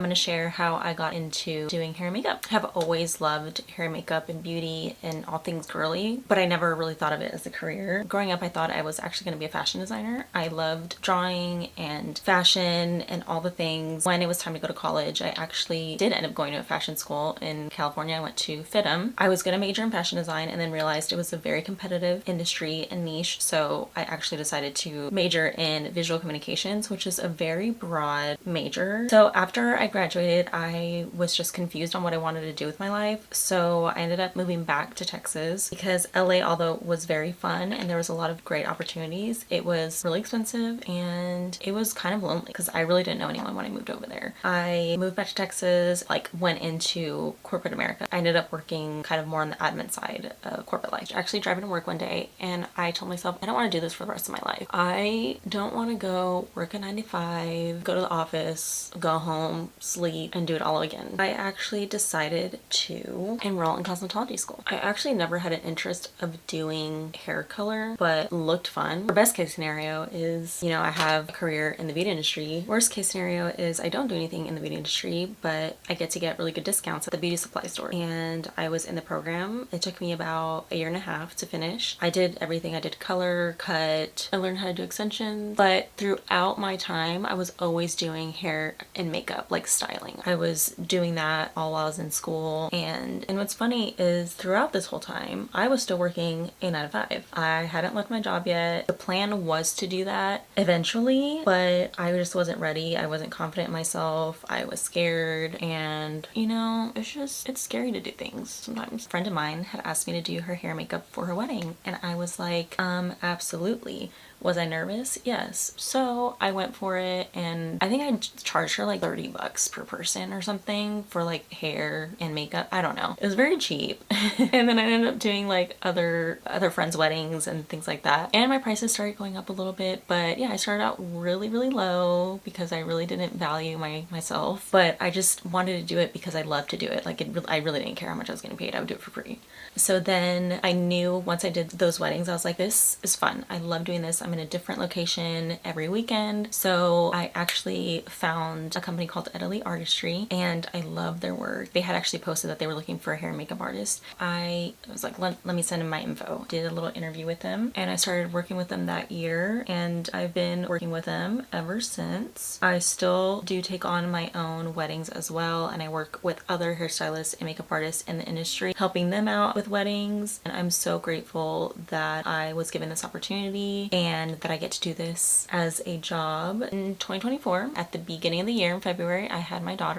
I'm going to share how I got into doing hair and makeup. I have always loved hair and makeup and beauty and all things girly, but I never really thought of it as a career. Growing up, I thought I was actually going to be a fashion designer. I loved drawing and fashion and all the things. When it was time to go to college, I actually did end up going to a fashion school in California. I went to FITM. I was going to major in fashion design and then realized it was a very competitive industry and niche, so I actually decided to major in visual communications, which is a very broad major. So after I graduated, I was just confused on what I wanted to do with my life. So I ended up moving back to Texas because LA, although it was very fun and there was a lot of great opportunities, it was really expensive and it was kind of lonely because I really didn't know anyone when I moved over there. I moved back to Texas, went into corporate America. I ended up working kind of more on the admin side of corporate life. Actually driving to work one day and I told myself, I don't want to do this for the rest of my life. I don't want to go work a 9 to 5, go to the office, go home, sleep, and do it all again. I actually decided to enroll in cosmetology school. I actually never had an interest of doing hair color, but looked fun. The best case scenario is, I have a career in the beauty industry. Worst case scenario is I don't do anything in the beauty industry, but I get to get really good discounts at the beauty supply store. And I was in the program. It took me about a 1.5 years to finish. I did everything. I did color, cut, I learned how to do extensions, but throughout my time, I was always doing hair and makeup, like styling. I was doing that all while I was in school. And what's funny is throughout this whole time, I was still working a 9 to 5. I hadn't left my job yet. The plan was to do that eventually, but I just wasn't ready. I wasn't confident in myself. I was scared, and it's scary to do things sometimes. A friend of mine had asked me to do her hair and makeup for her wedding, and I was like, absolutely. Was I nervous? Yes. So I went for it, and I think I charged her like $30 per person or something for like hair and makeup. I don't know. It was very cheap. And then I ended up doing like other friends' weddings and things like that. And my prices started going up a little bit, but yeah, I started out really, really low because I really didn't value myself, but I just wanted to do it because I love to do it. I really didn't care how much I was getting paid. I would do it for free. So then I knew once I did those weddings, I was like, this is fun. I love doing this. I'm in a different location every weekend. So I actually found a company called Italy Artistry, and I love their work. They had actually posted that they were looking for a hair and makeup artist. I was like, let me send them my info. Did a little interview with them, and I started working with them that year, and I've been working with them ever since. I still do take on my own weddings as well, and I work with other hairstylists and makeup artists in the industry, helping them out with weddings. And I'm so grateful that I was given this opportunity and that I get to do this as a job. In 2024, at the beginning of the year in February, I had my daughter.